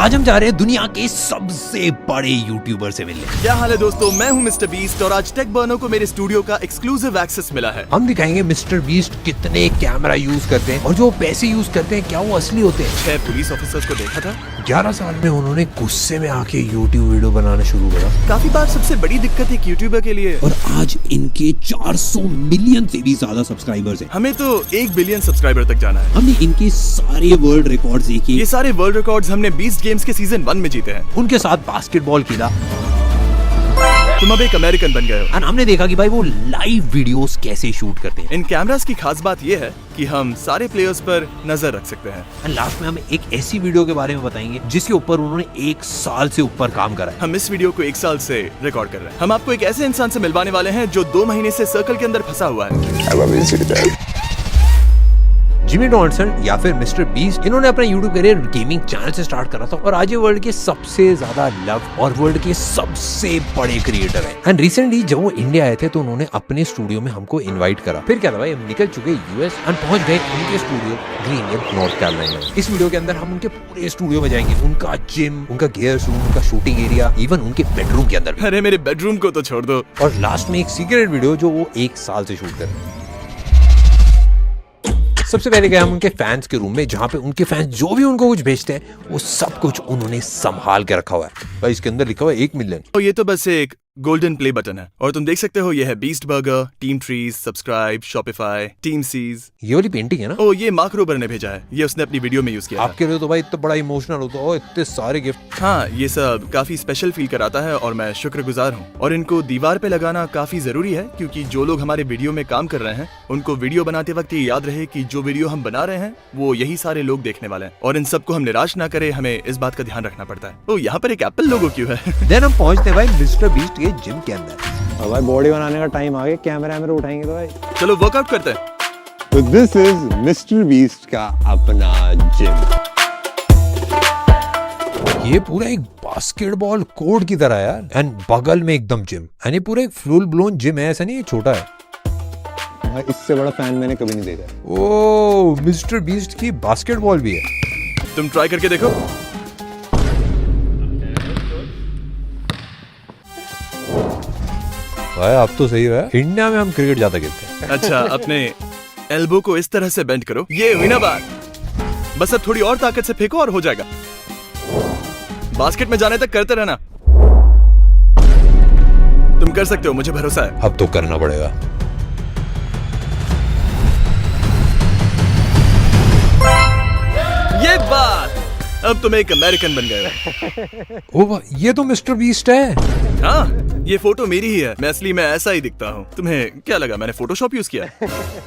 आज हम जा रहे हैं दुनिया के सबसे बड़े यूट्यूबर से मिलने। क्या हाल है दोस्तों, मैं हूं मिस्टर बीस्ट और आज टेक बर्नो को मेरे स्टूडियो का एक्सक्लूसिव एक्सेस मिला है। हम दिखाएंगे मिस्टर बीस्ट कितने कैमरा यूज करते हैं और जो पैसे यूज करते हैं क्या वो असली होते हैं। 6 पुलिस ऑफिसर्स को देखा था। 11 साल में उन्होंने गुस्से में आके यूट्यूब वीडियो बनाना शुरू करा। काफी बार सबसे बड़ी दिक्कत एक यूट्यूबर के लिए, और आज इनके 400 मिलियन से भी ज्यादा सब्सक्राइबर्स हैं। हमें तो 1 बिलियन सब्सक्राइबर तक जाना है। हमने इनके सारे वर्ल्ड रिकॉर्ड्स देखे। ये सारे वर्ल्ड रिकॉर्ड्स हमने बीस्ट गेम्स के सीजन 1 में जीते हैं। उनके साथ बास्केटबॉल खेला। तुम अब एक अमेरिकन बन गए हो। और हमने देखा कि भाई वो लाइव वीडियोस कैसे शूट करते हैं। इन कैमरास की खास बात ये है कि हम सारे प्लेयर्स पर नजर रख सकते हैं। और लास्ट में हम एक ऐसी वीडियो के बारे में बताएंगे जिसके ऊपर उन्होंने 1 साल से ऊपर काम करा है। हम इस वीडियो को 1 साल से रिकॉर्ड कर रहे हैं। हम आपको एक ऐसे इंसान से मिलवाने वाले हैं जो 2 महीने से सर्कल के अंदर फंसा हुआ है। जिमी डॉनल्सन या फिर मिस्टर बीस्ट, इन्होंने अपना यूट्यूब करियर गेमिंग चैनल से स्टार्ट करा था और आज ये वर्ल्ड के सबसे ज्यादा लव और वर्ल्ड के सबसे बड़े क्रिएटर हैं। एंड रिसेंटली जब वो इंडिया आए थे तो उन्होंने अपने स्टूडियो में हमको इनवाइट करा। फिर क्या था भाई, हम निकल चुके यूएस और पहुंच गए उनके स्टूडियो ग्रीनवुड नॉर्थ कैरोलिना। इस वीडियो के अंदर हम उनके पूरे स्टूडियो में जाएंगे, उनका जिम, उनका गियर रूम, उनका शूटिंग एरिया, इवन उनके बेडरूम के अंदर। अरे मेरे बेडरूम को तो छोड़ दो। और लास्ट में एक सीक्रेट वीडियो जो वो 1 साल से शूट कर रहे हैं। सबसे पहले गए हम उनके फैंस के रूम में, जहाँ पे उनके फैंस जो भी उनको कुछ भेजते हैं वो सब कुछ उन्होंने संभाल के रखा हुआ है। भाई इसके अंदर लिखा हुआ है 1 मिलियन। और ये तो बस एक गोल्डन प्ले बटन है और तुम देख सकते हो ये है Beast Burger, Team Trees, subscribe, Shopify, Team Seas. ये वाली पेंटिंग है ना? ओ ये मार्क रोबर ने भेजा है, ये उसने अपनी वीडियो में यूज किया। आपके लिए तो भाई इतना बड़ा इमोशनल होता है, इतने सारे गिफ्ट। हाँ, ये सब काफी स्पेशल फील कराता है और मैं शुक्रगुजार हूँ। और इनको दीवार पे लगाना काफी जरूरी है क्योंकि जो लोग हमारे वीडियो में काम कर रहे हैं उनको वीडियो बनाते वक्त ये याद रहे कि जो वीडियो हम बना रहे हैं वो यही सारे लोग देखने वाले हैं और इन सबको हम निराश ना करे, हमें इस बात का ध्यान रखना पड़ता है। ओ यहाँ पर एक एप्पल लोगो क्यों है? देन हम पहुंचते भाई मिस्टर बीस्ट के जिम के अंदर। और भाई बॉडी बनाने का टाइम आ गया, कैमरा उठाएंगे तो भाई। चलो वर्कआउट करते हैं। तो दिस इज मिस्टर बीस्ट का अपना जिम। ये पूरा एक बास्केटबॉल कोर्ट की तरह है यार, एंड बगल में एकदम जिम। एंड ये पूरा एक फुल ब्लोन जिम है, ऐसा नहीं है छोटा है। भाई इससे बड़ा फैन मैंने कभी नहीं देखा। ओ मिस्टर बीस्ट की बास्केटबॉल भी है। तुम ट्राई करके देखो। भाई आप तो सही है, इंडिया में हम क्रिकेट ज्यादा खेलते हैं। अच्छा, अपने एल्बो को इस तरह से बेंड करो, ये हुई ना बात। बस अब थोड़ी और ताकत से फेंको और हो जाएगा। बास्केट में जाने तक करते रहना। तुम कर सकते हो, मुझे भरोसा है। अब तो करना पड़ेगा। ये बात, अब तुम एक अमेरिकन बन गए हो। ओ ये तो मिस्टर बीस्ट है। हाँ, ये फोटो मेरी ही है। मैं असली में ऐसा ही दिखता हूँ। तुम्हें क्या लगा मैंने फोटोशॉप यूज किया?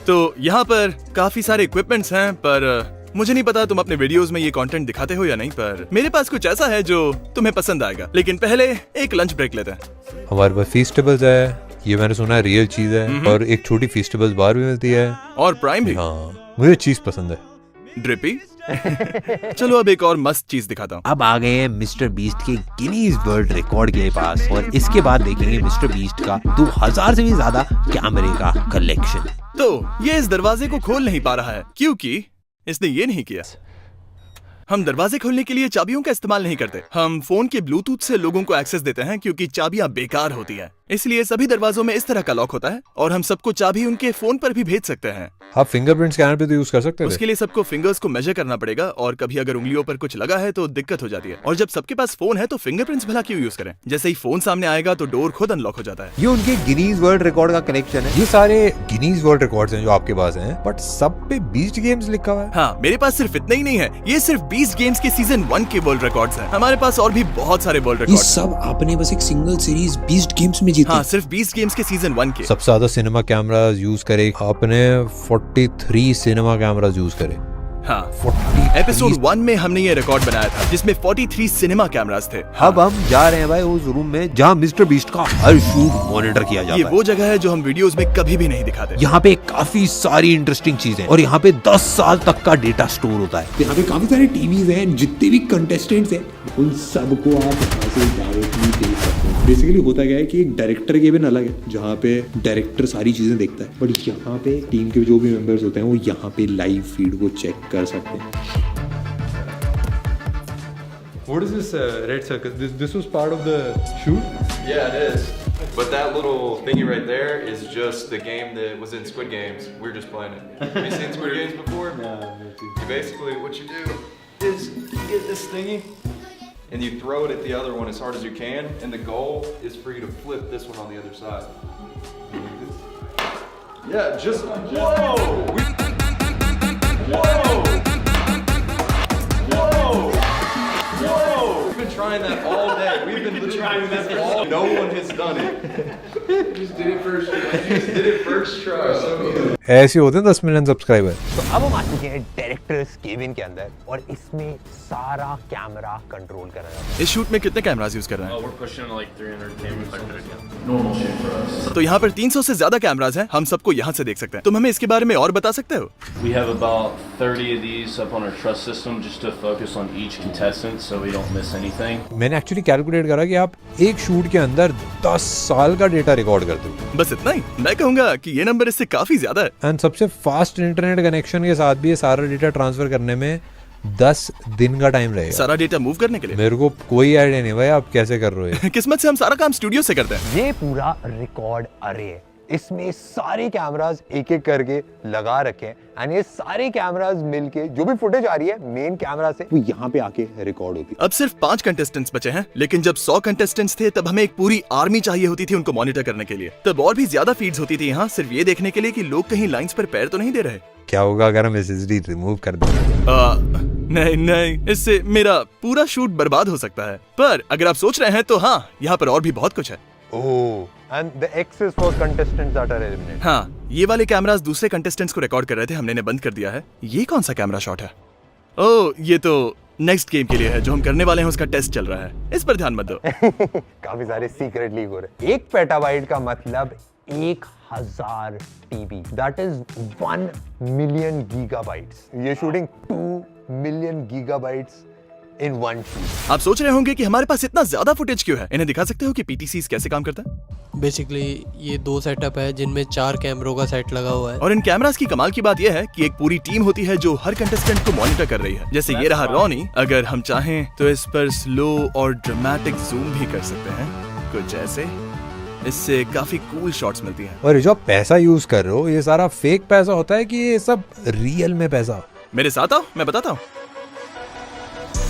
तो यहाँ पर काफी सारे इक्विपमेंट्स हैं, पर मुझे नहीं पता तुम अपने वीडियोस में ये कंटेंट दिखाते हो या नहीं, पर मेरे पास कुछ ऐसा है जो तुम्हें पसंद आएगा। लेकिन पहले एक लंच ब्रेक लेते हैं। हमारे पास फीस्टेबल्स है, ये मैंने सुना है रियल चीज है, और एक छोटी फीस्टेबल्स बार भी मिलती है और प्राइम भी। हाँ, मुझे चीज पसंद है। ड्रिपी। चलो अब एक और मस्त चीज दिखाता हूँ। अब आ गए हैं मिस्टर बीस्ट के गिनीज वर्ल्ड रिकॉर्ड के पास और इसके बाद देखेंगे मिस्टर बीस्ट का 2000 से भी ज्यादा कैमरे का कलेक्शन। तो ये इस दरवाजे को खोल नहीं पा रहा है क्योंकि इसने ये नहीं किया। हम दरवाजे खोलने के लिए चाबियों का इस्तेमाल नहीं करते। हम फोन के ब्लूटूथ से लोगों को एक्सेस देते हैं क्योंकि चाबियां बेकार होती हैं। इसलिए सभी दरवाजों में इस तरह का लॉक होता है और हम सबको चाबी उनके फोन पर भी भेज सकते हैं। आप फिंगरप्रिंट स्कैनर पे तो यूज कर सकते हैं। उसके लिए सबको फिंगर्स को मेजर करना पड़ेगा और कभी अगर उंगलियों पर कुछ लगा है तो दिक्कत हो जाती है। और जब सबके पास फोन है तो फिंगरप्रिंट्स भला क्यों यूज करें? जैसे ही फोन सामने आएगा तो डोर खुद अनलॉक हो जाता है। ये उनके गिनीज वर्ल्ड रिकॉर्ड का कलेक्शन है। ये सारे गिनीज वर्ल्ड रिकॉर्ड्स हैं जो आपके पास हैं, बट सब पे बीस्ट गेम्स लिखा हुआ है। हाँ, मेरे पास सिर्फ इतना ही नहीं है, ये सिर्फ 20 गेम्स के सीजन 1 के वर्ल्ड रिकॉर्ड्स हैं। हमारे पास और भी बहुत सारे वर्ल्ड ये रिकॉर्ड। सब आपने बस एक सिंगल सीरीज बीस्ट गेम्स में जीते। हाँ, सिर्फ 20 गेम्स के सीजन 1 के। सबसे ज्यादा सिनेमा कैमरास यूज करे आपने, 43 सिनेमा कैमरास यूज करे। हाँ, 43 एपिसोड 1 में हमने ये रिकॉर्ड बनाया था जिसमें 43 सिनेमा कैमरास थे। अब हम जा रहे हैं भाई उस रूम में जहाँ मिस्टर बीस्ट का हर शूट मॉनिटर किया जाता ये है। वो जगह है जो हम वीडियोस में कभी भी नहीं दिखाते। यहाँ पे काफी सारी इंटरेस्टिंग चीजें और यहाँ पे 10 साल तक का डेटा स्टोर होता है। यहाँ पे काफी सारे टीवीज हैं, जितने भी कंटेस्टेंट्स हैं उन सबको आप यहाँ से डायरेक्टली देख सकते हैं। बेसिकली होता क्या है कि एक डायरेक्टर केबिन अलग है जहाँ पे डायरेक्टर सारी चीजें देखता है, बट यहाँ पे टीम के जो भी मेंबर्स होते हैं वो यहाँ पे लाइव फीड को चेक कर सकते हैं। What is this red circle? This was part of the shoot? Yeah, it is. But that little thingy right there is just the game that was in Squid Games. We're just playing it. Have you seen Squid Games before? No. You basically, what you do is you get this thingy and you throw it at the other one as hard as you can, and the goal is for you to flip this one on the other side. Yeah, just whoa! Whoa! We've been trying that all day. We've been trying this all. No one has done it. Just did it first try. Just did it first try. So ऐसे होते हैं 10 million subscriber. तो अब हम आ चुके हैं directors cabin के अंदर और इसमें सारा कैमरा कंट्रोल कर रहा है। इस शूट में कितने कैमरास यूज कर रहे हैं? We're pushing like 300 cameras. Normal shit for us. तो यहाँ पर 300 से ज्यादा कैमरास हैं, हम सबको यहाँ से देख सकते हैं। तुम हमें इसके बारे में और बता सकते हो? We have about 30 of these up on our trust system just to focus on each contestant so we don't miss anything. मैंने एक्चुअली कैलकुलेट करा कि आप एक शूट के अंदर 10 साल का डेटा रिकॉर्ड करते हो। बस इतना ही? मैं कहूँगा कि ये नंबर इससे काफी ज्यादा है। एंड सबसे फास्ट इंटरनेट कनेक्शन के साथ भी ये सारा डेटा ट्रांसफर करने में 10 दिन का टाइम लगेगा। सारा डेटा मूव करने के लिए? मेरे को कोई आइडिया नहीं भाई आप कैसे कर रहे हो। किस्मत से हम सारा काम स्टूडियो से करते हैं। ये पूरा रिकॉर्ड अरे है, इसमें सारे कैमरास एक एक करके लगा रखे हैं एंड ये सारे कैमरास मिलके जो भी फुटेज आ रही है मेन कैमरा से वो यहाँ पे आके रिकॉर्ड होती है। अब सिर्फ 5 कंटेस्टेंट्स बचे हैं, लेकिन जब 100 कंटेस्टेंट्स थे तब हमें एक पूरी आर्मी चाहिए होती थी उनको मॉनिटर करने के लिए। तब और भी ज्यादा फीड्स होती थी यहाँ, सिर्फ ये देखने के लिए कि लोग कहीं लाइंस पर पैर तो नहीं दे रहे। क्या होगा अगर हम एसएसडी रिमूव कर दें? नहीं, इससे मेरा पूरा शूट बर्बाद हो सकता है। पर अगर आप सोच रहे हैं तो हाँ, यहाँ पर और भी बहुत कुछ है। Oh and the X is for contestants that are eliminated. हाँ, ये वाले कैमरास दूसरे कंटेस्टेंट्स को रिकॉर्ड कर रहे थे, हमने इन्हें बंद कर दिया है। ये कौन सा कैमरा शॉट है? ओह, ये तो नेक्स्ट गेम के लिए है जो हम करने वाले हैं, उसका टेस्ट चल रहा है, इस पर ध्यान मत दो। काफी सारे सीक्रेट लीक हो रहे हैं। 1 पेटाबाइट का मतलब 1000 TB, that is 1 million gigabytes. ये shooting 2 million gigabytes in one shoot. आप सोच रहे होंगे कि हमारे पास इतना ज्यादा फुटेज क्यों है? इन्हें दिखा सकते हो कि पीटीसीज कैसे काम करता है? बेसिकली ये 2 सेटअप है जिनमें 4 कैमरों का सेट लगा हुआ है। और इन कैमरास की कमाल की बात यह है कि एक पूरी टीम होती है जो हर कंटेस्टेंट को मॉनिटर कर रही है। जैसे ये रहा रॉनी, अगर हम चाहें तो इस पर स्लो और ड्रामेटिक जूम भी कर सकते हैं, कुछ ऐसे। इससे काफी कूल शॉट्स मिलती हैं। और जो आप पैसा यूज कर रहे हो ये सारा फेक पैसा होता है कि ये सब रियल में पैसा? मेरे साथ आओ, मैं बताता हूँ।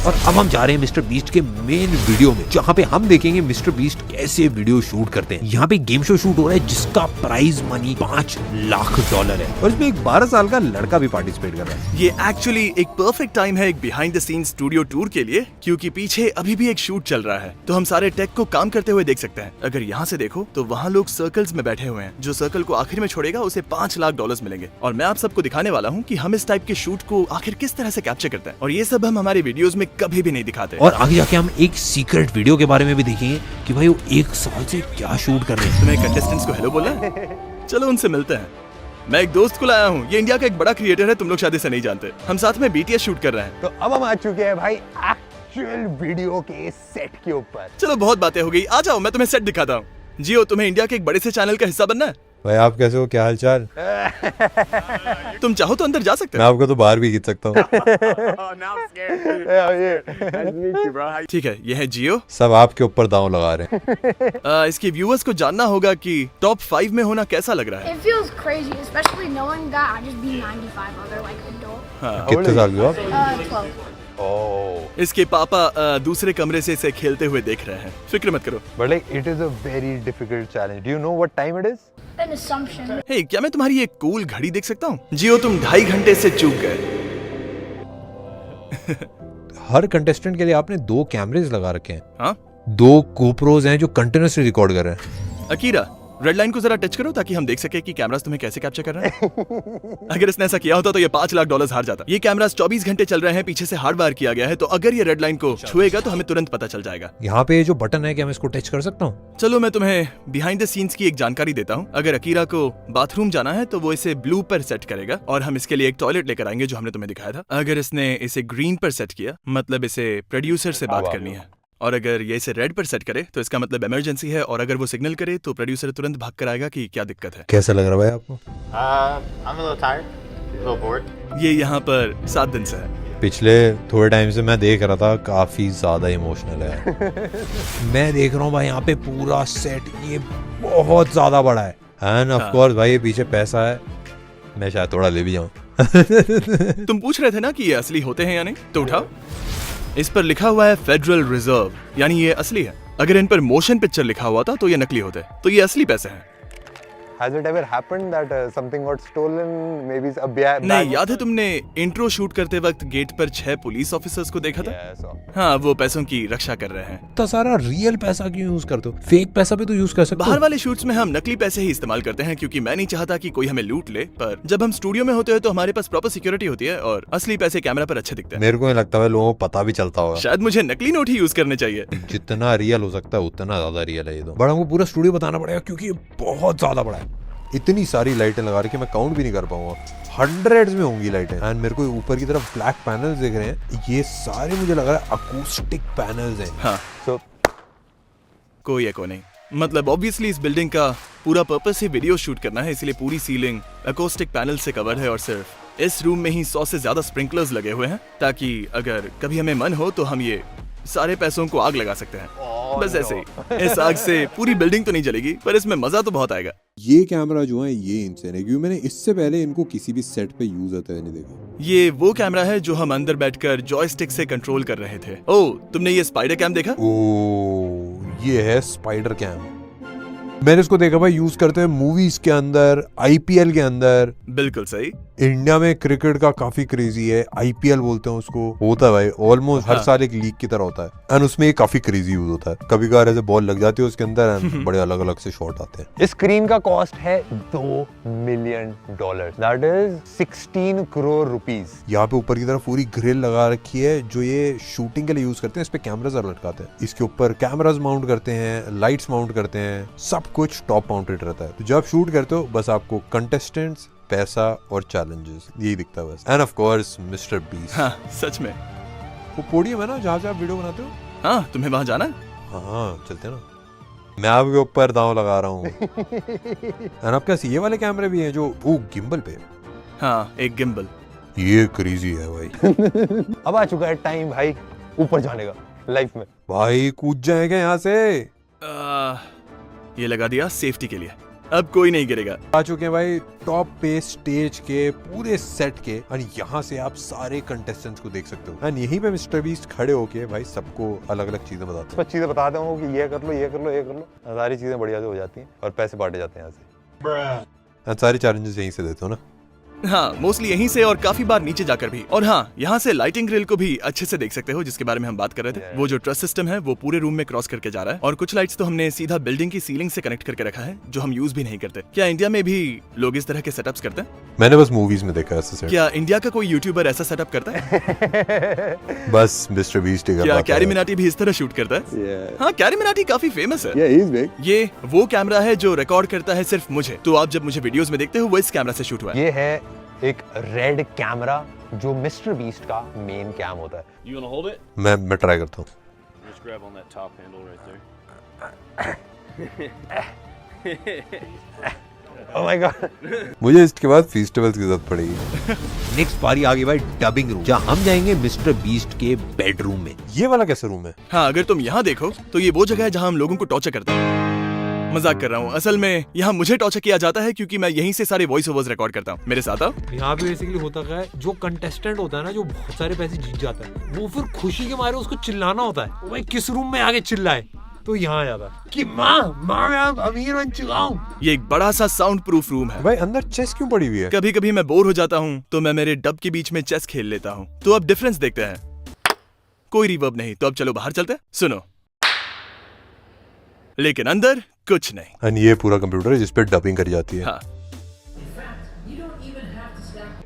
और अब हम जा रहे हैं मिस्टर बीस्ट के मेन वीडियो में, जहाँ पे हम देखेंगे मिस्टर बीस्ट कैसे वीडियो शूट करते हैं। यहाँ पे गेम शो शूट हो रहा है जिसका प्राइज मनी $5 लाख है और इसमें एक 12 साल का लड़का भी पार्टिसिपेट कर रहा है। ये एक्चुअली एक परफेक्ट टाइम है एक behind the scene studio tour के लिए, क्योंकि पीछे अभी भी एक शूट चल रहा है, तो हम सारे टेक को काम करते हुए देख सकते हैं। अगर यहाँ से देखो तो वहाँ लोग सर्कल्स में बैठे हुए हैं। जो सर्कल को आखिर में छोड़ेगा उसे $5 लाख मिलेंगे। और मैं आप सबको दिखाने वाला हूँ कि हम इस टाइप के शूट को आखिर किस तरह से कैप्चर करते हैं, और ये सब हम हमारे वीडियोस में कभी भी नहीं दिखाते। और आगे जाके हम एक सीक्रेट वीडियो के बारे में भी देखेंगे कि भाई वो 1 साल से क्या शूट कर रहे हैं। तुम्हें कंटेस्टेंट्स को हेलो बोलना है? चलो उनसे मिलते हैं। मैं एक दोस्त को लाया हूँ, ये इंडिया का एक बड़ा क्रिएटर है, तुम लोग शायद इसे नहीं जानते। हम साथ में BTS शूट कर रहे हैं। तो अब हम आ चुके हैं भाई एक्चुअल वीडियो के सेट के ऊपर। चलो बहुत बातें हो गई, आ जाओ मैं तुम्हें सेट दिखाता हूँ। जियो, तुम्हें इंडिया के एक बड़े से चैनल का हिस्सा बनना है। भाई आप कैसे हो, क्या हालचाल? तुम चाहो तो अंदर जा सकते मैं आपको तो बाहर भी खींच सकता हूँ। ठीक है, ये है जियो। सब आपके ऊपर दांव लगा रहे हैं। इसके व्यूअर्स को जानना होगा कि टॉप 5 में होना कैसा लग रहा है। It feels crazy, especially knowing that I just beat 95 other like adult. कितने साल के हो आप? 12. इसके पापा दूसरे कमरे से इसे खेलते हुए देख रहे हैं। फिक्र मत करो। But like it is a very difficult challenge. Do you know what time it is? An assumption. हे, क्या मैं तुम्हारी एक कूल घड़ी देख सकता हूँ? जियो, तुम 2.5 घंटे से चूक गए। हर कंटेस्टेंट के लिए आपने 2 कैमरेज लगा रखे हैं। हाँ? 2 GoPros हैं जो कंटिन्यूअसली रिकॉर्ड कर रहे हैं। अकीरा, रेड लाइन को जरा टच करो ताकि हम देख सके कि कैमरास तुम्हें कैसे कैप्चर कर रहे हैं। अगर इसने ऐसा किया होता तो ये $5 लाख हार जाता। ये कैमरास 24 घंटे चल रहे हैं, पीछे से हार्ड वायर किया गया है, तो अगर ये रेड लाइन को छुएगा तो हमें तुरंत पता चल जाएगा। यहाँ पे जो बटन है क्या मैं इसको टच कर सकता हूँ? चलो मैं तुम्हें बिहाइंड द सीन्स की एक जानकारी देता हूँ। अगर अकीरा को बाथरूम जाना है तो वो इसे ब्लू पर सेट करेगा, और हम इसके लिए एक टॉयलेट लेकर आएंगे जो हमने तुम्हें दिखाया था। अगर इसने इसे ग्रीन पर सेट किया मतलब इसे प्रोड्यूसर से बात करनी है, और अगर ये इसे रेड पर सेट करे तो इसका मतलब इमरजेंसी है, और अगर वो सिग्नल करे तो प्रोड्यूसर तुरंत भाग कर आएगा कि क्या दिक्कत है। कैसा लग रहा है भाई आपको? I'm a little tired, a little bored. ये यहाँ पर 7 दिन से है। पिछले थोड़े टाइम से मैं देख रहा था, काफी ज्यादा इमोशनल है। मैं देख रहा हूँ भाई यहाँ पे पूरा सेट ये बहुत ज्यादा बड़ा है एंड ऑफ कोर्स भाई ये पीछे पैसा है, मैं शायद थोड़ा ले भी जाऊँ। तुम पूछ रहे थे ना कि ये असली होते हैं या नहीं, तो उठाओ। इस पर लिखा हुआ है फेडरल रिजर्व, यानी ये असली है। अगर इन पर मोशन पिक्चर लिखा हुआ था तो ये नकली होते, तो ये असली पैसे हैं। Has it ever happened that something got stolen? Maybe a bag? नहीं, याद है तुमने इंट्रो शूट करते वक्त गेट पर 6 पुलिस ऑफिसर्स को देखा था? Yes. हाँ, वो पैसों की रक्षा कर रहे हैं। तो सारा रियल पैसा क्यों यूज करते हो? फेक पैसा भी तो यूज कर सकते हो। बाहर वाले शूट्स में हम नकली पैसे ही इस्तेमाल करते हैं क्योंकि मैं नहीं चाहता कि कोई हमें लूट ले, पर जब हम स्टूडियो में होते हैं तो हमारे पास प्रॉपर सिक्योरिटी होती है और असली पैसे कैमरा पर अच्छे दिखते हैं। मेरे को नहीं लगता है लोगों को पता भी चलता होगा। शायद मुझे नकली नोट ही यूज करने चाहिए। जितना रियल हो सकता है उतना ज्यादा रियल है ये तो। बट हमको पूरा स्टूडियो बताना पड़ेगा क्योंकि ये बहुत ज्यादा बड़ा है। इतनी सारी लाइटें लगा रही कि मैं काउंट भी नहीं कर पाऊंगा, हंड्रेड्स में होंगी लाइटें। एंड मेरे को ऊपर की तरफ ब्लैक पैनल्स दिख रहे हैं, ये सारे मुझे लग रहा है अकूस्टिक पैनल्स हैं। हाँ, So कोई एको नहीं। मतलब ऑब्वियसली इस बिल्डिंग का पूरा पर्पस ही वीडियो शूट करना है, इसलिए पूरी सीलिंग अकोस्टिक पैनल से कवर है और सिर्फ इस रूम में ही 100 से ज्यादा स्प्रिंकलर्स लगे हुए हैं ताकि अगर कभी हमें मन हो तो हम ये सारे पैसों को आग लगा सकते हैं। बस ऐसे ही। इस आग से पूरी बिल्डिंग तो नहीं जलेगी, पर इसमें मजा तो बहुत आएगा। ये कैमरा जो है ये इनसेन है, क्योंकि मैंने इससे पहले इनको किसी भी सेट पे यूज होते हुए नहीं देखा। ये वो कैमरा है जो हम अंदर बैठकर जॉयस्टिक से कंट्रोल कर रहे थे। ओह, तुमने ये स्पाइडर कैम देखा? ओ, ये है स्पाइडर कैम। मैंने इसको देखा भाई यूज करते हैं मूवीज के अंदर, आईपीएल के अंदर। बिल्कुल सही। इंडिया में क्रिकेट का काफी क्रेजी है, आईपीएल बोलते हैं उसको, होता है भाई ऑलमोस्ट हर साल एक लीग की तरह होता है एंड उसमें ये काफी क्रेजी यूज होता है। कभी कभार ऐसे बॉल लग जाती है उसके अंदर एंड बड़े अलग अलग से शॉट आते हैं। इस स्क्रीन का कॉस्ट है $2 million, that is 16 crore rupees. यहाँ पे ऊपर की तरफ पूरी ग्रिल लगा रखी है जो ये शूटिंग के लिए यूज करते हैं। इस पे कैमरास लटकाते हैं, इसके ऊपर कैमरास माउंट करते हैं, लाइट्स माउंट करते हैं, सब कुछ टॉप माउंटेड रहता है। तो जब शूट करते हो बस आपको कंटेस्टेंट्स, पैसा और चैलेंजेस यही दिखता है बस। End of course mister beast. हाँ, सच में। वो पोडियम है ना जहाँ से आप वीडियो बनाते हो? हाँ, तुम्हें वहाँ जाना है? हाँ चलते हैं ना। मैं आपके ऊपर दांव लगा रहा हूँ। एंड आपके पास ये वाले कैमरे भी हैं जो गिम्बल पे? हाँ, एक गिम्बल। ये क्रेजी है भाई। अब आ चुका है टाइम भाई ऊपर जाने का लाइफ में। भाई कूद जाएगा यहाँ से। ये लगा दिया सेफ्टी के लिए, अब कोई नहीं गिरेगा। आ चुके हैं भाई टॉप पे स्टेज के पूरे सेट के और यहाँ से आप सारे कंटेस्टेंट्स को देख सकते हो एंड यहीं पे मिस्टर बीस्ट खड़े होके भाई सबको अलग अलग चीजें बताते हैं। चीजें बताते हो कि ये कर लो, ये कर लो, ये कर लो, सारी चीजें बढ़िया से हो जाती हैं और पैसे बांटे जाते हैं यहाँ से। एंड सारे चैलेंजेस यहीं से देते हो ना? हाँ, मोस्टली यहीं से और काफी बार नीचे जाकर भी। और हाँ, यहाँ से लाइटिंग ग्रिल को भी अच्छे से देख सकते हो जिसके बारे में हम बात कर रहे थे। वो जो ट्रस सिस्टम है वो पूरे रूम में क्रॉस करके जा रहा है और कुछ लाइट्स तो हमने सीधा बिल्डिंग की सीलिंग से कनेक्ट करके रखा है जो हम यूज भी नहीं करते। क्या इंडिया में भी लोग इस तरह के सेटअप्स करते हैं? मैंने बस मूवीज में देखा है। क्या इंडिया का कोई यूट्यूबर ऐसा सेटअप करता है? बस मिस्टर बीस्ट। क्या कैरी मिनाटी भी इस तरह शूट करता है? हाँ, कैरी मिनाटी काफी फेमस है। ये वो कैमरा है जो रिकॉर्ड करता है सिर्फ मुझे, तो आप जब मुझे वीडियोस में देखते हो वो इस कैमरा से शूट हुआ है। ये है एक रेड कैमरा जो मिस्टर बीस्ट का मेन कैम होता है। You wanna hold it? मैं ट्राई करता हूँ। Just grab on that top handle right there. Oh my God! मुझे इसके बाद फेस्टिवल्स की जरूरत पड़ेगी। नेक्स्ट बारी आ गई भाई डबिंग रूम, जहाँ हम जाएंगे मिस्टर बीस्ट के बेडरूम में। ये वाला कैसा रूम है? हाँ, अगर तुम यहाँ देखो तो ये वो जगह है जहाँ हम लोगों को टॉर्चर करते हैं। मजाक कर रहा हूँ, असल में यहाँ मुझे टॉर्चर किया जाता है क्योंकि मैं यहीं से सारे वॉइस ओवर्स रिकॉर्ड करता हूँ। मेरे साथ आओ। यहाँ पे बेसिकली होता क्या है, जो कंटेस्टेंट होता है ना, जो बहुत सारे पैसे जीत जाता है, वो फिर खुशी के मारे उसको चिल्लाना होता है, भाई किस रूम में आगे चिल्लाए, तो यहाँ आ जाता है कि माँ मैं अमीर बन चुका हूँ। ये एक बड़ा सा साउंड प्रूफ रूम है। भाई अंदर चेस क्यों पड़ी हुई है? कभी कभी मैं बोर हो जाता हूँ तो मैं मेरे डब के बीच में चेस खेल लेता हूँ। तो अब डिफरेंस देखते हैं। कोई रिवर्ब नहीं, तो अब चलो बाहर चलते हैं। सुनो, लेकिन अंदर कुछ नहीं। एंड ये पूरा कंप्यूटर है जिसपे डबिंग करी जाती है। हाँ।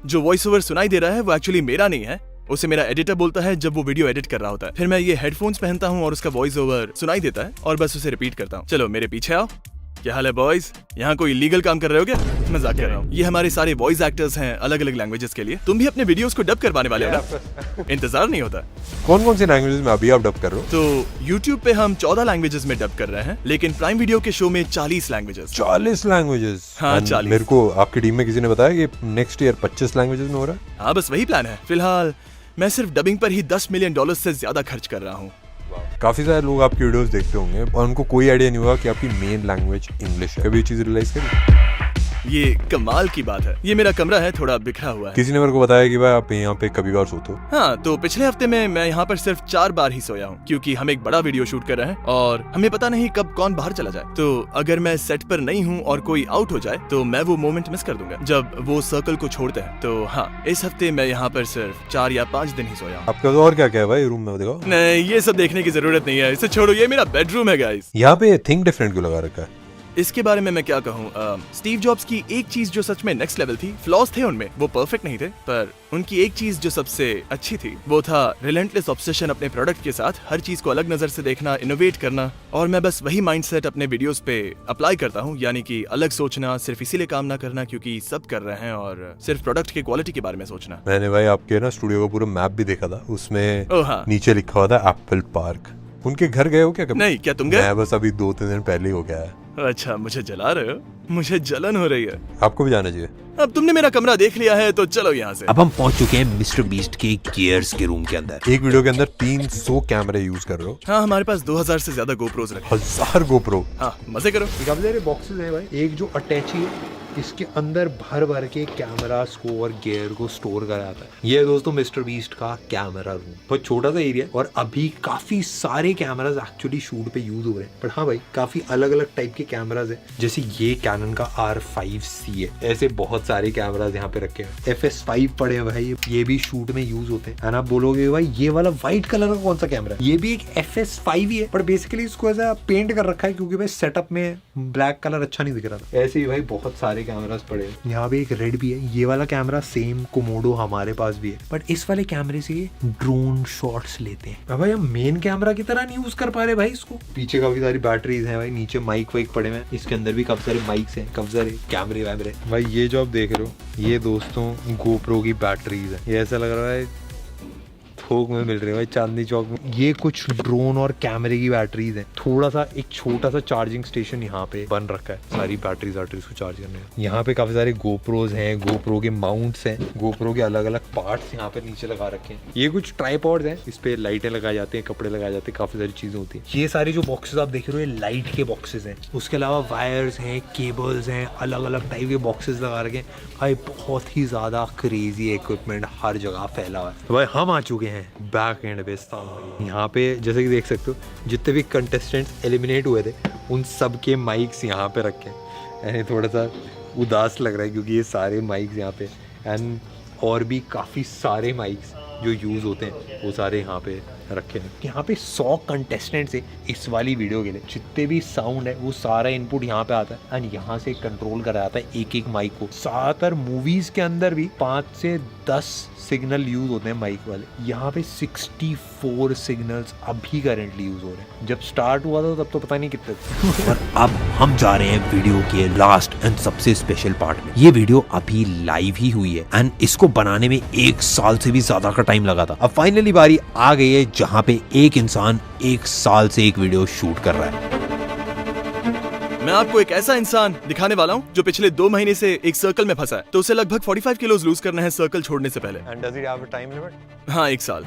जो वॉइस ओवर सुनाई दे रहा है वो एक्चुअली मेरा नहीं है, उसे मेरा एडिटर बोलता है जब वो वीडियो एडिट कर रहा होता है। फिर मैं ये हेडफोन्स पहनता हूँ और उसका वॉइस ओवर सुनाई देता है और बस उसे रिपीट करता हूँ। चलो मेरे पीछे आओ। क्या हाल है बॉयज? यहाँ कोई इलीगल काम कर रहे हो क्या? मजाक कर रहा हूँ। ये हमारे सारे वॉइस एक्टर्स हैं अलग अलग लैंग्वेजेस के लिए। तुम भी अपने वीडियोस को डब करवाने वाले हो ना? इंतजार नहीं होता? कौन कौन सी लैंग्वेजेस में अभी आप डब कर रहे हो? तो YouTube पे हम 14 लैंग्वेजेस में डब कर रहे हैं, लेकिन प्राइम वीडियो के शो में 40 लैंग्वेजेस। 40 लैंग्वेजेस? हाँ, 40। मेरे को आपकी टीम में किसी ने बताया कि नेक्स्ट ईयर 25 लैंग्वेजेस में हो रहा है। हाँ, बस वही प्लान है। फिलहाल मैं सिर्फ डबिंग पर ही $10 मिलियन से ज्यादा खर्च कर रहा हूँ। काफी सारे लोग आपकी वीडियोस देखते होंगे और उनको कोई आइडिया नहीं होगा कि आपकी मेन लैंग्वेज इंग्लिश है। कभी ये चीज रियलाइज करी? ये कमाल की बात है। ये मेरा कमरा है, थोड़ा बिखरा हुआ है। किसी ने मेरे को बताया कि भाई आप यहाँ पे कभी बार सोते हो? हाँ, तो पिछले हफ्ते में मैं यहाँ पर सिर्फ 4 बार ही सोया हूँ, क्योंकि हम एक बड़ा वीडियो शूट कर रहे हैं और हमें पता नहीं कब कौन बाहर चला जाए। तो अगर मैं सेट पर नहीं हूँ और कोई आउट हो जाए तो मैं वो मोमेंट मिस कर दूंगा जब वो सर्कल को छोड़ते हैं। तो हाँ, इस हफ्ते मैं यहाँ पर सिर्फ 4 या 5 दिन ही सोया हूँ। आपका और क्या क्या है भाई रूम में, देखो? नहीं, ये सब देखने की जरूरत नहीं है, इसे छोड़ो। ये मेरा बेडरूम है गाइस। यहाँ पे थिंक डिफरेंट क्यों लगा रखा है? इसके बारे में मैं क्या कहूँ। स्टीव जॉब्स की एक चीज जो सच में नेक्स्ट लेवल थी, फ्लॉज थे उनमें, वो परफेक्ट नहीं थे, पर उनकी एक चीज जो सबसे अच्छी थी वो था रिलेंटलेस ऑब्सेशन अपने प्रोडक्ट के साथ, हर चीज को अलग नजर से देखना, इनोवेट करना। और मैं बस वही माइंडसेट अपने वीडियोस पे अप्लाई करता हूँ, यानी कि अलग सोचना, सिर्फ इसीलिए काम ना करना क्योंकि सब कर रहे हैं, और सिर्फ प्रोडक्ट की क्वालिटी के बारे में सोचना। मैंने भाई आपके ना स्टूडियो का पूरा मैप भी देखा था, उसमें हाँ। नीचे लिखा हुआ था एप्पल पार्क। उनके घर गए हो क्या कभी? नहीं, क्या तुम गए? मैं बस अभी 2-3 दिन पहले ही हो गया है। अच्छा, मुझे जला रहे हो? मुझे जलन हो रही है। आपको भी जाना चाहिए। अब तुमने मेरा कमरा देख लिया है तो चलो यहाँ से। अब हम पहुंच चुके हैं मिस्टर बीस्ट के गियर्स के रूम के अंदर। एक वीडियो के अंदर 300 कैमरे यूज कर रहे हो। हाँ, हमारे पास 2000 से ज्यादा गोप्रोज रखे। 1000 गोप्रो? हाँ, मजे करो। काफी सारे बॉक्सेस हैं भाई। एक जो अटैची है, इसके अंदर भर भर के कैमरास को और गियर को स्टोर करा जाता है। ये है दोस्तों मिस्टर बीस्ट का कैमरा रूम। बहुत छोटा सा एरिया और अभी काफी सारे कैमरास एक्चुअली शूट पे यूज हो रहे हैं। पर हाँ भाई, काफी अलग अलग टाइप के कैमरास है। जैसे ये कैनन का R5C है। ऐसे बहुत सारे कैमरास यहाँ पे रखे हैं। FS5 पड़े हैं भाई, ये भी शूट में यूज होते हैं। आप बोलोगे भाई ये वाला व्हाइट कलर का कौन सा कैमरा है? ये भी एक FS5 ही है, पर बेसिकली इसको ऐसा पेंट कर रखा है क्योंकि भाई सेटअप में ब्लैक कलर अच्छा नहीं दिख रहा था। ऐसे ही भाई बहुत सारे कैमरास पड़े हैं। यहाँ पे एक रेड भी है। ये वाला कैमरा सेम कोमोडो हमारे पास भी है, बट इस वाले कैमरे से ड्रोन शॉट्स लेते हैं। अब भाई हम मेन कैमरा की तरह नहीं यूज कर पा रहे भाई इसको। पीछे काफी सारी बैटरीज हैं भाई, नीचे माइक वाइक पड़े हैं, इसके अंदर भी काफी सारे माइक्स हैं, काफी सारे कैमरे वैमरे। भाई ये जो आप देख रहे हो, ये दोस्तों गोप्रो की बैटरीज है। ये ऐसा लग रहा है थोक में मिल रही है भाई, चांदनी चौक में। ये कुछ ड्रोन और कैमरे की बैटरीज हैं। थोड़ा सा एक छोटा सा चार्जिंग स्टेशन यहाँ पे बन रखा है, सारी बैटरीज को चार्ज करने। यहाँ पे काफी सारे गोप्रोज हैं, गोप्रो के माउंट्स हैं, गोप्रो के अलग अलग पार्ट्स यहाँ पे नीचे लगा रखे हैं। ये कुछ ट्राइपॉड्स हैं, इस पे लाइटें लगाई जाती हैं, कपड़े लगाए जाते हैं, काफी सारी चीजें होती है। ये सारे जो बॉक्सेस आप देख रहे हो, ये लाइट के बॉक्सेस हैं। उसके अलावा वायर्स हैं, केबल्स हैं, अलग अलग टाइप के बॉक्सेस लगा रखे हैं। भाई बहुत ही ज्यादा क्रेजी इक्विपमेंट हर जगह फैला हुआ है। तो भाई हम आ चुके हैं बैक एंड पे स्थान। यहाँ पे जैसे कि देख सकते हो, जितने भी कंटेस्टेंट्स एलिमिनेट हुए थे उन सब के माइक्स यहाँ पे रखे हैं। यानी थोड़ा सा उदास लग रहा है क्योंकि ये सारे माइक्स यहाँ पे एंड और भी काफ़ी सारे माइक्स जो यूज़ होते हैं वो सारे यहाँ पे रखे हैं। यहाँ पे 100 कंटेस्टेंट्स है इस वाली वीडियो के लिए। जितने भी साउंड है वो सारा इनपुट यहाँ पे आता है एंड यहाँ से कंट्रोल करा जाता है एक एक माइक को। ज़्यादातर मूवीज के अंदर भी 5 से 10 सिग्नल यूज होते हैं माइक वाले। यहाँ पे 64 सिग्नल्स अभी करंटली यूज हो रहे हैं। जब स्टार्ट हुआ था तब तो पता नहीं कितने थे। और अब हम जा रहे हैं वीडियो के लास्ट एंड सबसे स्पेशल पार्ट में। ये वीडियो अभी लाइव ही हुई है एंड इसको बनाने में 1 साल से भी ज्यादा का टाइम लगा था। अब फाइनली बारी आ गई है जहाँ पे एक इंसान 1 साल से एक वीडियो शूट कर रहा है। मैं आपको एक ऐसा इंसान दिखाने वाला हूँ जो पिछले 2 महीने से एक सर्कल में फंसा है। तो उसे लगभग 45 किलोज लूज करना है सर्कल छोड़ने से पहले। And does it have a time limit? हाँ, 1 साल।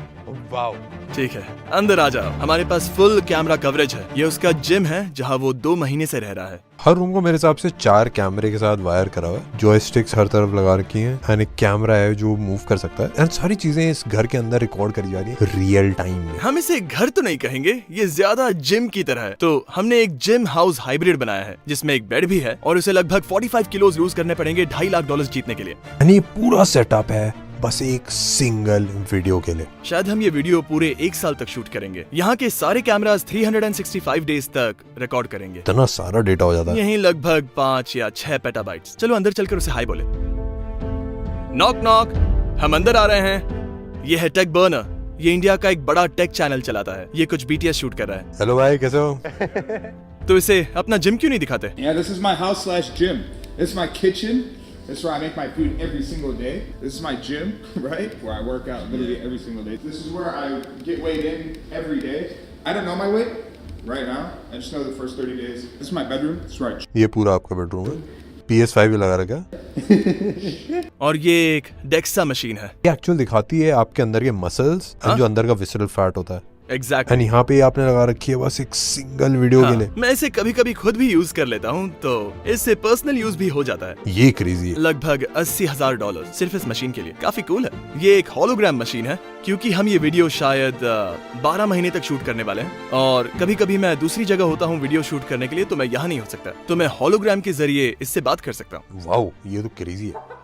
Wow. ठीक है, अंदर आ जाओ। हमारे पास फुल कैमरा कवरेज है। ये उसका जिम है जहाँ वो 2 महीने से रह रहा है। हर रूम को मेरे हिसाब से 4 कैमरे के साथ वायर करा हुआ है। जॉयस्टिक्स हर तरफ लगा रखी हैं एंड एक कैमरा है जो मूव कर सकता है एंड सारी चीजें इस घर के अंदर रिकॉर्ड करी जा रही है रियल टाइम में। हम इसे घर तो नहीं कहेंगे, ये ज्यादा जिम की तरह है। तो हमने एक जिम हाउस हाइब्रिड बनाया है जिसमें एक बेड भी है और उसे लगभग 45 किलोज लूज करने पड़ेंगे $2.5 लाख जीतने के लिए। यानी ये पूरा सेटअप है बस एक सिंगल वीडियो के लिए। शायद हम ये वीडियो पूरे 1 साल तक शूट करेंगे। यहाँ के सारे कैमरास 365 डेज तक रिकॉर्ड करेंगे। इतना सारा डेटा हो जाता है। यही लगभग 5 या 6 पेटाबाइट्स। चलो अंदर चलकर उसे हाय बोले। नॉक नॉक, हम अंदर आ रहे हैं। ये है टेक बर्नर। ये इंडिया का एक बड़ा टेक चैनल चलाता है। ये कुछ BTS शूट कर रहा है। हेलो भाई, कैसे हो? तो इसे अपना जिम क्यों नहीं दिखाते? Yeah, this is my house/gym. This is my kitchen. This is where I make my food every single day. This is my gym, right? Where I work out literally every single day. This is where I get weighed in every day. I don't know my weight right now. I just know the first 30 days. This is my bedroom. This is where I ये पूरा आपका bedroom है। PS5 भी लगा रखा। और ये एक डेक्सा मशीन है। ये एक्चुअल दिखाती है आपके अंदर के मसल्स और जो अंदर का विसरल फैट होता है। एग्जैक्टली। एंड यहाँ पे आपने लगा रखी है बस एक सिंगल वीडियो के लिए। मैं इसे कभी कभी खुद भी यूज कर लेता हूँ, तो इससे पर्सनल यूज भी हो जाता है। ये क्रेजी है। लगभग $80,000 सिर्फ इस मशीन के लिए, काफी कूल है। ये एक होलोग्राम मशीन है, क्योंकि हम ये वीडियो शायद 12 महीने तक शूट करने वाले हैं, और कभी कभी मैं दूसरी जगह होता हूँ वीडियो शूट करने के लिए, तो मैं यहाँ नहीं हो सकता, तो मैं होलोग्राम के जरिए इससे बात कर सकता हूँ। वाओ, ये तो क्रेजी है।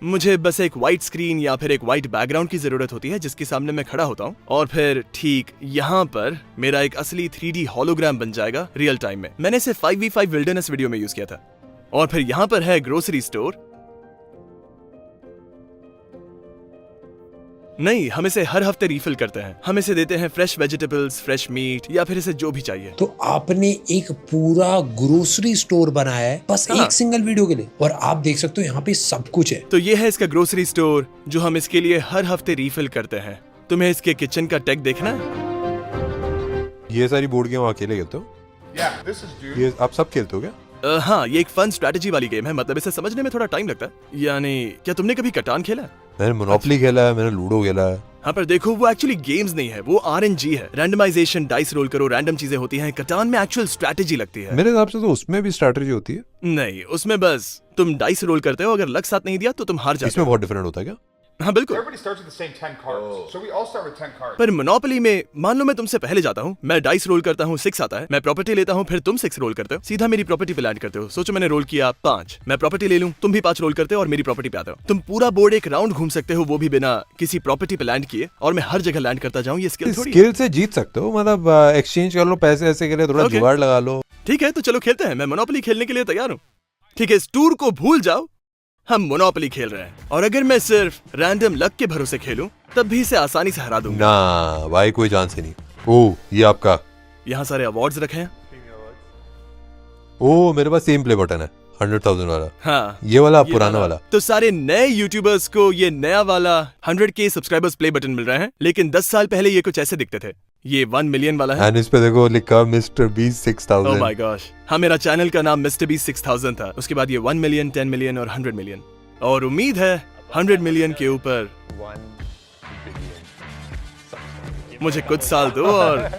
मुझे बस एक व्हाइट स्क्रीन या फिर एक व्हाइट बैकग्राउंड की जरूरत होती है जिसके सामने मैं खड़ा होता हूँ, और फिर ठीक यहाँ पर मेरा एक असली 3D होलोग्राम बन जाएगा रियल टाइम में। मैंने इसे 5v5 विल्डरनेस वीडियो में यूज किया था। और फिर यहाँ पर है ग्रोसरी स्टोर। नहीं, हम इसे हर हफ्ते रिफिल करते हैं। हम इसे देते हैं फ्रेश वेजिटेबल्स, फ्रेश मीट, या फिर इसे जो भी चाहिए। तो आपने एक पूरा ग्रोसरी स्टोर बनाया है बस एक सिंगल वीडियो के लिए, और आप देख सकते हो यहाँ पे सब कुछ है। तो ये है इसका ग्रोसरी स्टोर, जो हम इसके लिए हर हफ्ते रिफिल करते हैं। तुम्हें इसके किचन का टेक देखना है? ये सारी बोर्ड गेम अकेले खेलते हो? ये आप सब खेलते हो क्या? हाँ, ये एक फन स्ट्रेटेजी वाली गेम है, मतलब इसे समझने में थोड़ा टाइम लगता है। यानी क्या तुमने कभी कटान खेला? मैंने मोनोपोली खेला है, मैंने लूडो खेला है। हाँ, पर देखो वो एक्चुअली गेम्स नहीं है, वो RNG है। रैंडमाइजेशन, डाइस रोल करो, रैंडम चीजें होती हैं। कटान में एक्चुअल स्ट्रेटेजी लगती है। मेरे हिसाब से तो उसमें भी स्ट्रेटेजी होती है। नहीं, उसमें बस तुम डाइस रोल करते हो, अगर लक साथ नहीं दिया तो तुम हार जाते हो। इसमें बहुत डिफरेंट होता है क्या? हाँ बिल्कुल। पर मोनोपोली में मान लो मैं तुमसे पहले जाता हूँ, मैं डाइस रोल करता हूँ, 6 आता है, मैं प्रॉपर्टी लेता हूँ, फिर तुम 6 रोल करते हो, सीधा मेरी प्रॉपर्टी पे लैंड करते हो। सोचो मैंने रोल किया 5, मैं प्रॉपर्टी ले लूं, तुम भी 5 रोल करते हो और मेरी प्रॉपर्टी पे आते हो। तुम पूरा बोर्ड एक राउंड घूम सकते हो, वो भी बिना किसी प्रॉपर्टी पे लैंड किए, और मैं हर जगह लैंड करता जाऊँ। ये स्किल थोड़ी स्किल से जीत सकते हो, मतलब एक्सचेंज कर लो पैसे ऐसे के लिए, थोड़ा जुगाड़ लगा लो। ठीक है, तो चलो खेलते हैं। मैं मोनोपोली खेलने के लिए तैयार हूँ। ठीक है, इस टूर को भूल जाओ, हम मोनोपोली खेल रहे हैं। और अगर मैं सिर्फ रैंडम लक के भरोसे खेलूं, तब भी इसे आसानी से हरा दूंगा। ना भाई, कोई चांस ही नहीं। ओह, ये आपका। यहाँ सारे अवार्ड्स रखे हैं। ओह, मेरे पास सेम प्ले बटन है, 100,000 वाला। हाँ, ये वाला पुराना वाला। तो सारे नए यूट्यूबर्स को ये नया वाला 100K सब्सक्राइबर्स प्ले बटन मिल रहे हैं, लेकिन 10 साल पहले ये कुछ ऐसे दिखते थे। ये 1 मिलियन वाला है। एंड इस पे देखो लिखा mister beast 6000। Oh my gosh. हाँ, मेरा चैनल का नाम मिस्टर बीस्ट 6000 था। उसके बाद ये 1 मिलियन, 10 मिलियन और 100 मिलियन। और उम्मीद है 100 मिलियन के ऊपर मुझे कुछ साल दो और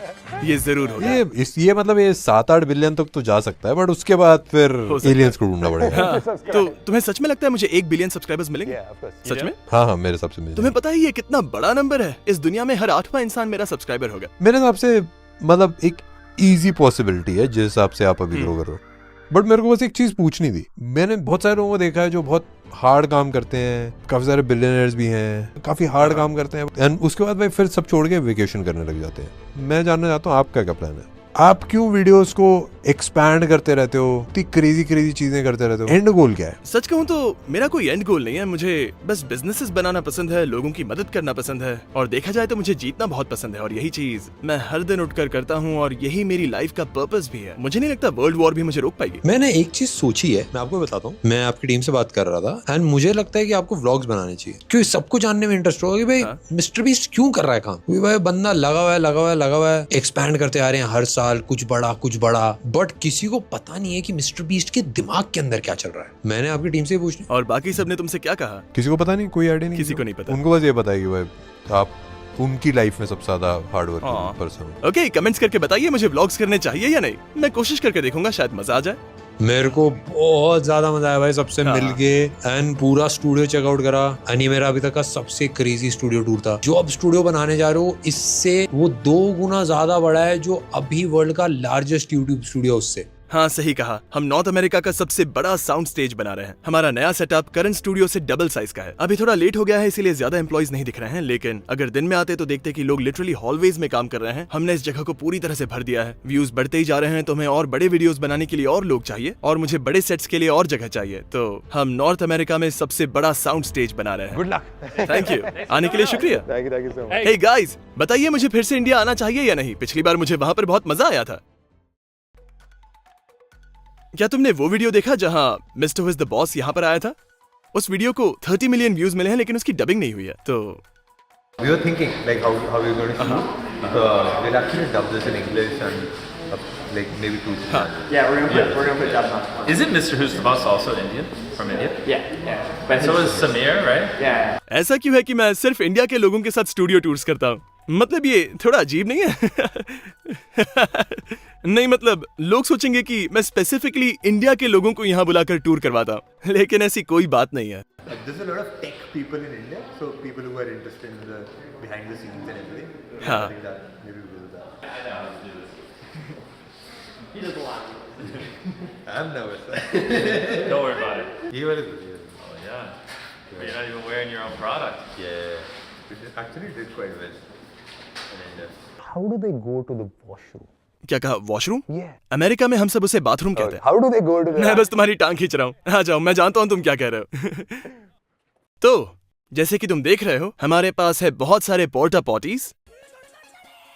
ये जरूर होगा। ये मतलब ये 7-8 बिलियन तक तो जा सकता है, बट उसके बाद फिर एलियंस को ढूंढना पड़ेगा। हाँ, तो तुम्हें सच में लगता है मुझे 1 बिलियन सब्सक्राइबर्स मिलेंगे? सच में? हाँ, मेरे हिसाब से मिलेंगे। तुम्हें पता है ये कितना बड़ा नंबर है? इस दुनिया में हर 8वां इंसान मेरा सब्सक्राइबर होगा। मेरे हिसाब से मतलब एक इजी पॉसिबिलिटी है जिस हिसाब से आप अभी ग्रो कर रहे हो। बट मेरे को बस एक चीज पूछनी थी। मैंने बहुत सारे लोगों को देखा है जो बहुत हार्ड काम करते हैं, काफी सारे बिलियनर्स भी हैं, काफी हार्ड काम करते हैं, एंड उसके बाद भाई फिर सब छोड़ के वेकेशन करने लग जाते हैं। मैं जानना चाहता हूँ आपका क्या प्लान है? आप क्यों वीडियोस को एक्सपैंड करते रहते हो, इतनी क्रेजी चीजें करते रहते हो? एंड गोल क्या है? सच कहूँ तो मेरा कोई एंड गोल नहीं है। मुझे बस बिजनेसेस बनाना पसंद है, लोगों की मदद करना पसंद है, और देखा जाए तो मुझे जीतना बहुत पसंद है, और यही चीज मैं हर दिन उठकर करता हूँ, और यही मेरी लाइफ का पर्पस भी है। मुझे नहीं लगता वर्ल्ड वॉर भी मुझे रोक पाएगी। मैंने एक चीज सोची है, मैं आपको बताता हूँ। मैं आपकी टीम से बात कर रहा था, एंड मुझे लगता है कि आपको व्लॉग्स बनाने चाहिए, क्योंकि सबको जानने में इंटरेस्ट होगा कि भाई मिस्टर बीस्ट क्यों कर रहा है काम। क्योंकि भाई बंदा लगा हुआ है, एक्सपैंड करते आ रहे हैं हर साल, कुछ बड़ा, बट किसी को पता नहीं है कि मिस्टर बीस्ट के दिमाग के अंदर क्या चल रहा है। मैंने आपकी टीम से पूछना। और बाकी सब ने तुमसे क्या कहा? किसी को पता नहीं, कोई आइडिया नहीं, किसी को नहीं पता। उनको बस ये पता है कि भाई आप उनकी लाइफ में सबसे ज्यादा हार्ड वर्किंग पर्सन हो। ओके, कमेंट्स करके बताइए मुझे व्लॉग्स करने चाहिए या नहीं। मैं कोशिश करके देखूंगा, शायद मजा आ जाए। मेरे को बहुत ज्यादा मजा आया भाई सबसे मिलके, एंड पूरा स्टूडियो चेकआउट करा। एंड ये मेरा अभी तक का सबसे क्रेजी स्टूडियो टूर था। जो अब स्टूडियो बनाने जा रहे हो, इससे वो 2 गुना ज्यादा बड़ा है जो अभी वर्ल्ड का लार्जेस्ट यूट्यूब स्टूडियो उससे। हाँ, सही कहा। हम नॉर्थ अमेरिका का सबसे बड़ा साउंड स्टेज बना रहे हैं। हमारा नया सेटअप करंट स्टूडियो से डबल साइज का है। अभी थोड़ा लेट हो गया है, इसीलिए ज्यादा एम्प्लॉइज नहीं दिख रहे हैं, लेकिन अगर दिन में आते तो देखते कि लोग लिटरली हॉलवेज में काम कर रहे हैं। हमने इस जगह को पूरी तरह से भर दिया है। व्यूज बढ़ते ही जा रहे हैं, तो हमें और बड़े वीडियोस बनाने के लिए और लोग चाहिए, और मुझे बड़े सेट्स के लिए और जगह चाहिए। तो हम नॉर्थ अमेरिका में सबसे बड़ा साउंड स्टेज बना रहे हैं। Good luck. थैंक यू, आने के लिए शुक्रिया। Thank you so much. Hey guys, बताइए मुझे फिर से इंडिया आना चाहिए या नहीं? पिछली बार मुझे वहां पर बहुत मजा आया था। क्या तुमने वो वीडियो देखा जहां mister who is the boss यहाँ पर आया था? उस वीडियो को 30 मिलियन व्यूज मिले हैं, लेकिन उसकी डबिंग नहीं हुई है। तो We were thinking like how we were going to shoot. We'll actually dub this in English and like maybe 2 Yeah, we're gonna put dubs on. Isn't Mr. Who's the Boss also Indian? From India? Yeah. But So is Samir, right? yeah. ऐसा क्यों है कि मैं सिर्फ India के लोगों के साथ स्टूडियो टूर्स करता हूँ? मतलब ये थोड़ा अजीब नहीं है? नहीं मतलब लोग सोचेंगे कि मैं स्पेसिफिकली इंडिया के लोगों को यहाँ बुलाकर टूर करवाता हूँ, लेकिन ऐसी कोई बात नहीं है। There's a lot of tech people in India, so people who are interested in the behind the scenes and everything. हाँ। I think that maybe because of that. He does a lot. I'm nervous. Don't worry about it. He was good. Oh yeah. But you're not even wearing your own product. Yeah. It actually did quite well in India. How do they go to the washroom? क्या कहा, washroom? Yeah. America में हम सब उसे bathroom कहते हैं। How do they go to the? मैं बस तुम्हारी टांग खींच रहा हूँ। आ जाओ, मैं जानता हूँ तुम क्या कह रहे हो। तो जैसे कि तुम देख रहे हो, हमारे पास है बहुत सारे पोर्टा पॉटीज